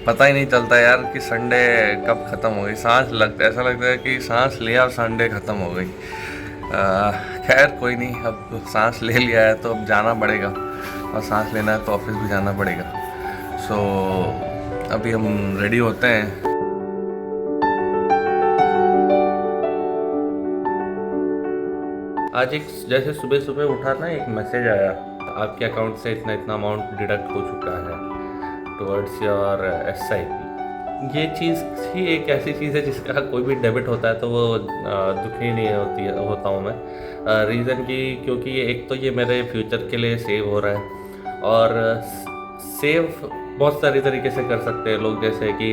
पता ही नहीं चलता यार कि संडे कब ख़त्म हो गई। ऐसा लगता है कि सांस लिया और संडे ख़त्म हो गई। खैर कोई नहीं, अब सांस ले लिया है तो अब जाना पड़ेगा, और सांस लेना है तो ऑफिस भी जाना पड़ेगा। सो अभी हम रेडी होते हैं। आज एक जैसे सुबह सुबह उठा ना, एक मैसेज आया, आपके अकाउंट से इतना इतना अमाउंट डिडक्ट हो चुका है टुवर्ड्स योर SIP। ये चीज़ ही एक ऐसी चीज़ है जिसका कोई भी डेबिट होता है तो वो दुखी नहीं होता हूँ मैं। रीज़न क्योंकि एक तो ये मेरे फ्यूचर के लिए सेव हो रहा है, और सेव बहुत सारी तरीके से कर सकते हैं लोग। जैसे कि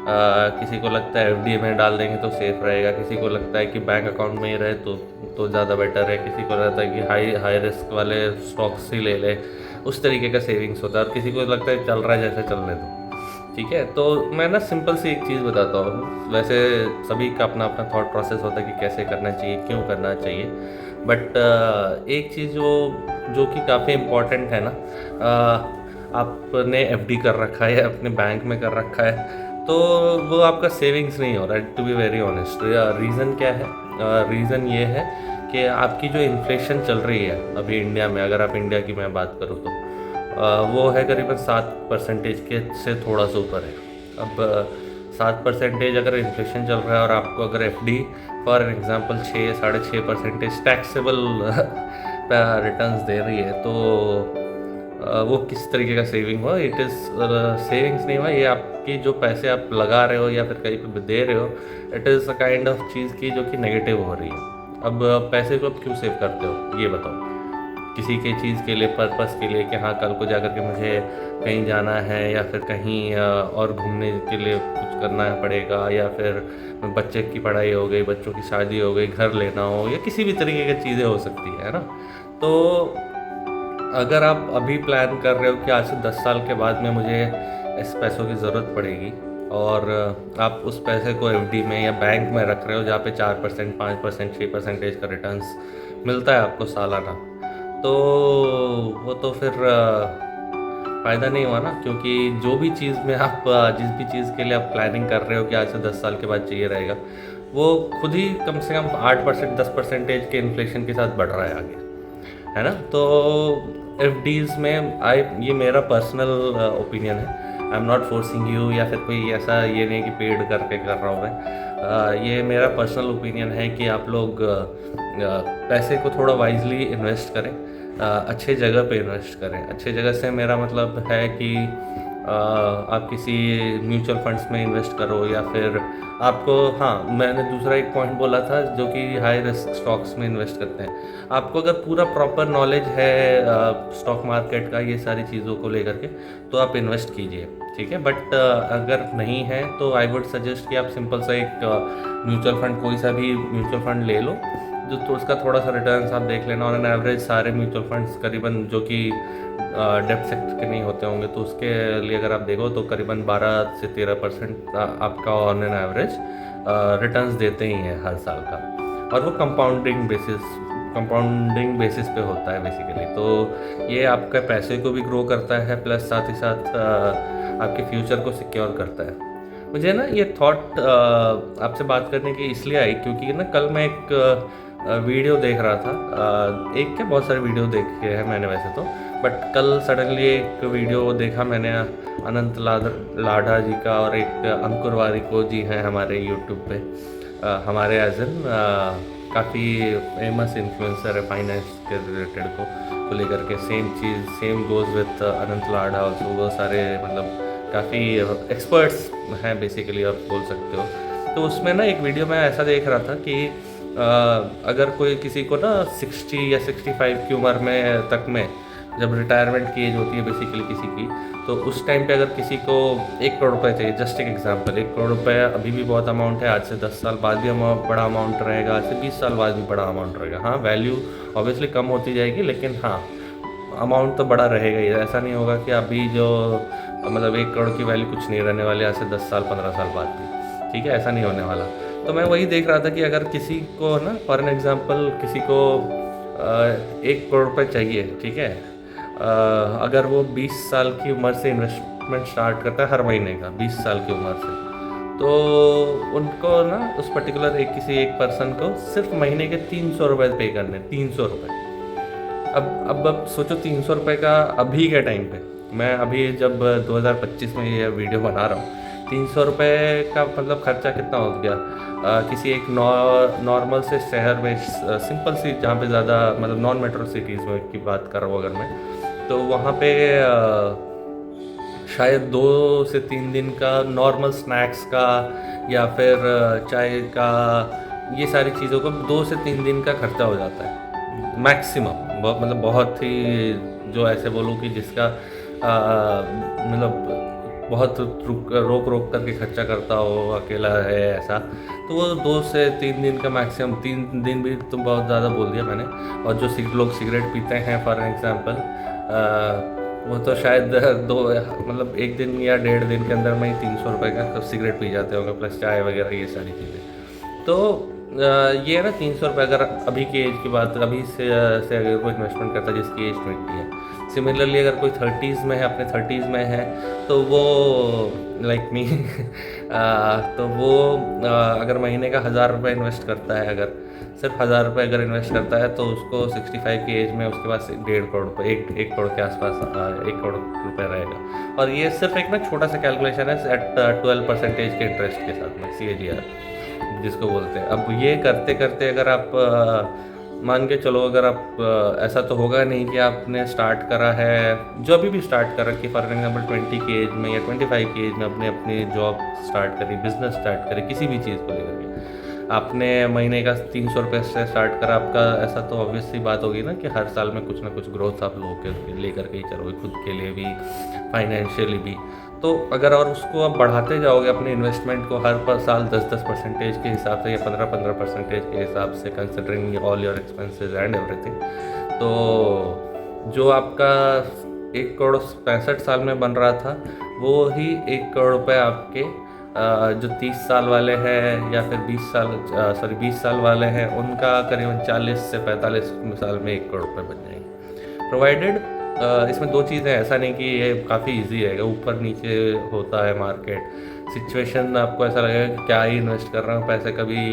किसी को लगता है FD में डाल देंगे तो सेफ रहेगा, किसी को लगता है कि बैंक अकाउंट में ही रहे तो ज़्यादा बेटर है, किसी को लगता है कि हाई रिस्क वाले स्टॉक्स ही ले ले, उस तरीके का सेविंग्स होता है, और किसी को लगता है चल रहा है जैसे चलने दो। ठीक है, तो मैं ना सिंपल सी एक चीज़ बताता हूँ। वैसे सभी का अपना अपना थॉट प्रोसेस होता है कि कैसे करना चाहिए, क्यों करना चाहिए, बट एक चीज़ जो कि काफ़ी इम्पॉर्टेंट है ना, आपने FD कर रखा है या अपने बैंक में कर रखा है तो वो आपका सेविंग्स नहीं हो रहा है, to be very honest. Reason क्या है? रीज़न ये है कि आपकी जो इन्फ्लेशन चल रही है अभी इंडिया में, अगर आप इंडिया की मैं बात करूँ तो वो है करीबन 7% के से थोड़ा सा ऊपर है। अब 7% अगर इन्फ्लेशन चल रहा है और आपको अगर FD for example 6-6.5% taxable returns दे रही है तो वो किस तरीके का सेविंग हुआ? इट इज़ सेविंग्स नहीं हुआ, ये आपकी जो पैसे आप लगा रहे हो या फिर कहीं पे दे रहे हो, it is a kind of चीज़ की जो कि नेगेटिव हो रही है। अब पैसे को आप क्यों सेव करते हो ये बताओ? किसी के चीज़ के लिए, पर्पस के लिए कि हाँ कल को जाकर के मुझे कहीं जाना है, या फिर कहीं और घूमने के लिए कुछ करना पड़ेगा, या फिर बच्चे की पढ़ाई हो गई, बच्चों की शादी हो गई, घर लेना हो, या किसी भी तरीके की चीज़ें हो सकती है ना। तो अगर आप अभी प्लान कर रहे हो कि आज से 10 साल के बाद में मुझे इस पैसों की ज़रूरत पड़ेगी, और आप उस पैसे को FD में या बैंक में रख रहे हो जहाँ पे 4%, 5%, 6% का रिटर्न्स मिलता है आपको सालाना, तो वो तो फिर फ़ायदा नहीं हुआ ना। क्योंकि जो भी चीज़ में आप जिस भी चीज़ के लिए आप प्लानिंग कर रहे हो कि आज से 10 साल के बाद चाहिए रहेगा, वो खुद ही कम से कम 8%, 10% के इन्फ्लेशन के साथ बढ़ रहा है आगे, है ना। तो FDs में ये मेरा पर्सनल ओपिनियन है। आई एम नॉट फोर्सिंग यू, या फिर कोई ऐसा ये नहीं कि पेड करके कर रहा हूँ मैं। ये मेरा पर्सनल ओपिनियन है कि आप लोग पैसे को थोड़ा वाइजली इन्वेस्ट करें, अच्छे जगह पे इन्वेस्ट करें। अच्छे जगह से मेरा मतलब है कि आप किसी म्यूचुअल फंड्स में इन्वेस्ट करो, या फिर आपको, हाँ मैंने दूसरा एक पॉइंट बोला था जो कि हाई रिस्क स्टॉक्स में इन्वेस्ट करते हैं। आपको अगर पूरा प्रॉपर नॉलेज है स्टॉक मार्केट का, ये सारी चीज़ों को लेकर के, तो आप इन्वेस्ट कीजिए, ठीक है। बट अगर नहीं है तो आई वुड सजेस्ट कि आप सिंपल सा एक म्यूचुअल फंड, कोई सा भी म्यूचुअल फंड ले लो, जो तो उसका थोड़ा सा रिटर्न्स आप देख लेना। ऑन एन एवरेज सारे म्यूचुअल फंड्स करीबन, जो कि डेप्थ सेक्टर के नहीं होते होंगे, तो उसके लिए अगर आप देखो तो करीबन 12 से 13% आपका ऑन एन एवरेज रिटर्न्स देते ही हैं हर साल का, और वो कंपाउंडिंग बेसिस पे होता है बेसिकली। तो ये आपके पैसे को भी ग्रो करता है, प्लस साथ ही साथ आपके फ्यूचर को सिक्योर करता है। मुझे ना ये थॉट आपसे बात करने की इसलिए आई क्योंकि ना कल मैं एक वीडियो देख रहा था। एक क्या, बहुत सारे वीडियो देखे हैं मैंने वैसे तो, बट कल सडनली एक वीडियो देखा मैंने अनंत लाढ़ा जी का, और एक अंकुर वारिको जी हैं हमारे यूट्यूब पे, हमारे एज एन काफ़ी फेमस इन्फ्लुएंसर है फाइनेंस के रिलेटेड को लेकर के। Same goes with Anant Ladha also. वो सारे मतलब काफ़ी एक्सपर्ट्स हैं बेसिकली, आप बोल सकते हो। तो उसमें ना एक वीडियो मैं ऐसा देख रहा था कि अगर कोई किसी को ना 60 या 65 की उम्र में तक में, जब रिटायरमेंट की एज होती है बेसिकली किसी की, तो उस टाइम पे अगर किसी को 1 करोड़ रुपये चाहिए, जस्ट एक एग्जांपल, 1 करोड़ रुपये अभी भी बहुत अमाउंट है, आज से 10 साल बाद भी बड़ा अमाउंट रहेगा, आज से 20 साल बाद भी बड़ा अमाउंट रहेगा। हाँ, वैल्यू ऑब्वियसली कम होती जाएगी, लेकिन हाँ अमाउंट तो बड़ा रहेगा ही। ऐसा नहीं होगा कि अभी जो मतलब 1 करोड़ की वैल्यू कुछ नहीं रहने वाली आज से 10 साल 15 साल बाद भी, ठीक है, ऐसा नहीं होने वाला। तो मैं वही देख रहा था कि अगर किसी को ना, फॉर एन एग्जांपल, किसी को 1 करोड़ रुपये चाहिए, ठीक है, अगर वो 20 साल की उम्र से इन्वेस्टमेंट स्टार्ट करता है हर महीने का 20 साल की उम्र से, तो उनको ना उस पर्टिकुलर किसी एक पर्सन को सिर्फ महीने के 300 रुपये पे करने, 300 रुपये। अब सोचो 300 रुपये का अभी के टाइम पे, मैं अभी जब 2025 में ये वीडियो बना रहा हूँ, 300 रुपये का मतलब खर्चा कितना हो गया। किसी एक नॉर्मल से शहर में, सिंपल सी, जहाँ पे ज़्यादा मतलब नॉन मेट्रो सिटीज़ में की बात कर रहा हूँ अगर मैं, तो वहाँ पे शायद 2 से 3 दिन का नॉर्मल स्नैक्स का या फिर चाय का, ये सारी चीज़ों का 2 से 3 दिन का खर्चा हो जाता है मैक्सिमम। मतलब बहुत ही, जो ऐसे बोलूँ कि जिसका मतलब बहुत रोक रोक करके खर्चा करता हो, अकेला है ऐसा, तो वो 2 से 3 दिन का मैक्सिमम, 3 दिन भी तो बहुत ज़्यादा बोल दिया मैंने। और जो लोग सिगरेट पीते हैं फॉर एग्ज़ाम्पल, वो तो शायद 2 मतलब 1 दिन या 1.5 दिन के अंदर में ही 300 रुपये का सिगरेट पी जाते होंगे, प्लस चाय वगैरह ये सारी चीज़ें। तो ये ना 300 रुपये, अगर अभी की एज की बात, अभी से अगर कोई इन्वेस्टमेंट करता है जिसकी एज 20 है, सिमिलरली अगर कोई 30s में है, अपने 30s में है, तो वो लाइक मी तो वो अगर महीने का 1000 रुपये इन्वेस्ट करता है, अगर सिर्फ 1000 रुपये अगर इन्वेस्ट करता है, तो उसको 65 की एज में उसके पास 1.5 करोड़ रुपये, 1 करोड़ के आसपास 1 करोड़ रुपये रहेगा। और ये सिर्फ एक ना छोटा सा कैलकुलेशन है एट 12% के इंटरेस्ट के साथ में, CAGR जिसको बोलते हैं। अब ये करते करते अगर आप मान के चलो, अगर आप ऐसा तो होगा नहीं कि आपने स्टार्ट करा है, जो अभी भी स्टार्ट कर रखी, फॉर एग्जाम्पल 20 की एज में या 25 की एज में अपने अपनी जॉब स्टार्ट करी, बिजनेस स्टार्ट करी, किसी भी चीज़ को लेकर के आपने महीने का 300 रुपये से स्टार्ट करा, आपका ऐसा तो ऑब्वियस सी बात होगी ना कि हर साल में कुछ ना कुछ ग्रोथ आप लोगों के लेकर के ही चलोगे, खुद के लिए भी, फाइनेंशियली भी। तो अगर और उसको आप बढ़ाते जाओगे अपने इन्वेस्टमेंट को हर साल 10% के हिसाब से या 15% के हिसाब से, considering all your expenses and everything, तो जो आपका 1 करोड़ 65 साल में बन रहा था, वो ही 1 करोड़ रुपये आपके जो 30 साल वाले हैं या फिर 20 साल वाले हैं, उनका करीबन 40 से 45 साल में 1 करोड़ रुपये बन जाएंगे, प्रोवाइडेड इसमें 2 चीज़ें, ऐसा नहीं कि ये काफ़ी इजी रहेगा, ऊपर नीचे होता है मार्केट सिचुएशन, आपको ऐसा लगेगा कि क्या ही इन्वेस्ट कर रहा हूँ, पैसे कभी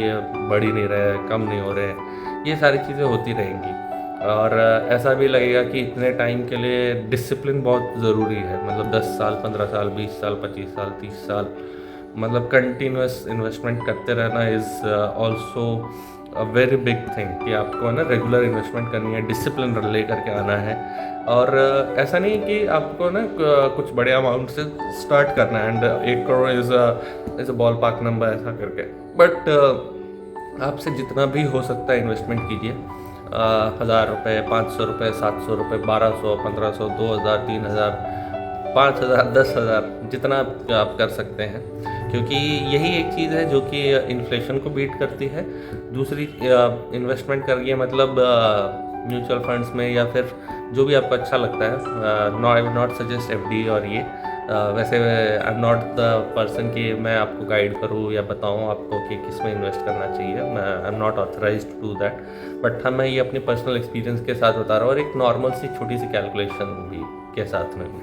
बढ़ ही नहीं रहे, कम नहीं हो रहे, ये सारी चीज़ें होती रहेंगी। और ऐसा भी लगेगा कि इतने टाइम के लिए डिसिप्लिन बहुत ज़रूरी है, मतलब 10 साल, 15 साल, 20 साल, 25 साल, 30 साल, मतलब कंटिन्यूस इन्वेस्टमेंट करते रहना is also a very big thing, कि आपको है ना रेगुलर इन्वेस्टमेंट करनी है, डिसिप्लिन ले करके आना है। और ऐसा नहीं कि आपको ना कुछ बड़े अमाउंट से स्टार्ट करना है, and 1 crore is a ball park number ऐसा करके, बट आपसे जितना भी हो सकता है इन्वेस्टमेंट कीजिए। 1000 रुपये, 500 रुपये, 700 रुपये, 1200, 1500, 2000, 3000, 5000, 10,000, जितना आप कर सकते हैं, क्योंकि यही एक चीज़ है जो कि इन्फ्लेशन को बीट करती है। दूसरी, इन्वेस्टमेंट करिए, मतलब म्यूचुअल फंड्स में या फिर जो भी आपको अच्छा लगता है। I would not suggest FD और ये, वैसे आई एम नॉट द पर्सन कि मैं आपको गाइड करूँ या बताऊँ आपको कि किस में इन्वेस्ट करना चाहिए, मैं I am not authorised to do that, but हाँ, मैं ये अपनी पर्सनल एक्सपीरियंस के साथ बता रहा हूँ, और एक नॉर्मल सी छोटी सी कैलकुलेशन भी के साथ में भी,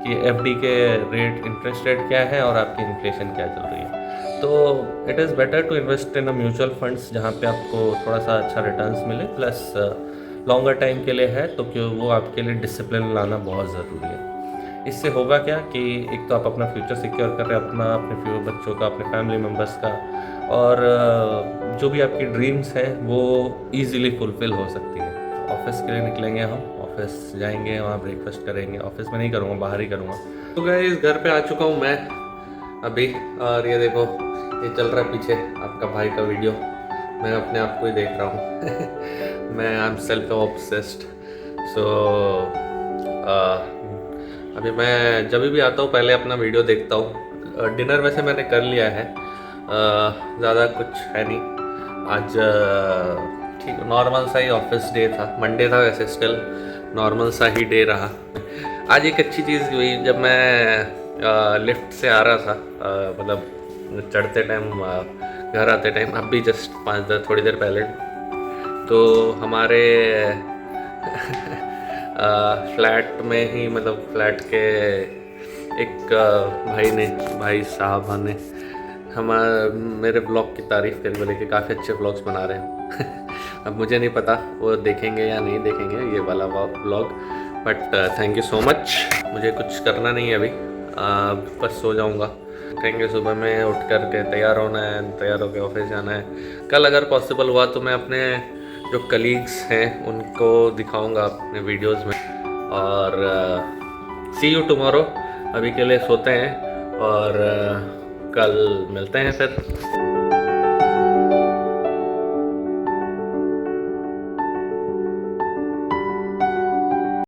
कि FD के रेट, इंटरेस्ट रेट क्या है और आपकी इन्फ्लेशन क्या चल रही है। तो it is better to invest in a mutual funds, जहाँ पे आपको थोड़ा सा अच्छा रिटर्न्स मिले, प्लस लॉन्गर टाइम के लिए है, तो क्यों वो आपके लिए डिसिप्लिन लाना बहुत ज़रूरी है। इससे होगा क्या कि एक तो आप अपना फ्यूचर सिक्योर कर रहे हैं, अपना, अपने बच्चों का, अपने फैमिली मेम्बर्स का, और जो भी आपकी ड्रीम्स हैं वो ईज़िली फुलफ़िल हो सकती है। ऑफिस के लिए निकलेंगे हम, ऑफिस जाएंगे, वहाँ ब्रेकफास्ट करेंगे, ऑफिस में नहीं करूँगा, बाहर ही करूँगा। तो गाइस, घर पे आ चुका हूँ मैं अभी, और ये देखो, ये चल रहा है पीछे आपका भाई का वीडियो, मैं अपने आप को ही देख रहा हूँ मैं आई एम सेल्फ ऑब्सेस्ड। सो अभी मैं जब भी आता हूँ पहले अपना वीडियो देखता हूँ। डिनर वैसे मैंने कर लिया है, ज़्यादा कुछ है नहीं आज, ठीक नॉर्मल सा ही ऑफिस डे था, मंडे था वैसे, स्टिल नॉर्मल सा ही डे रहा। आज एक अच्छी चीज़ हुई, जब मैं लिफ्ट से आ रहा था, मतलब चढ़ते टाइम, घर आते टाइम, अब भी जस्ट 5 थोड़ी देर पहले, तो हमारे फ्लैट में ही, मतलब फ्लैट के एक भाई साहब ने मेरे ब्लॉग की तारीफ़ करी, बोले कि काफ़ी अच्छे ब्लॉग्स बना रहे हैं। अब मुझे नहीं पता वो देखेंगे या नहीं देखेंगे ये वाला blog, but thank you so much. मुझे कुछ करना नहीं है अभी, बस सो जाऊँगा। उठेंगे सुबह में, उठ कर के तैयार होना है, तैयार होकर ऑफिस जाना है। कल अगर पॉसिबल हुआ तो मैं अपने जो कलीग्स हैं उनको दिखाऊंगा अपने वीडियोस में। और सी यू टुमारो। अभी के लिए सोते हैं और कल मिलते हैं फिर।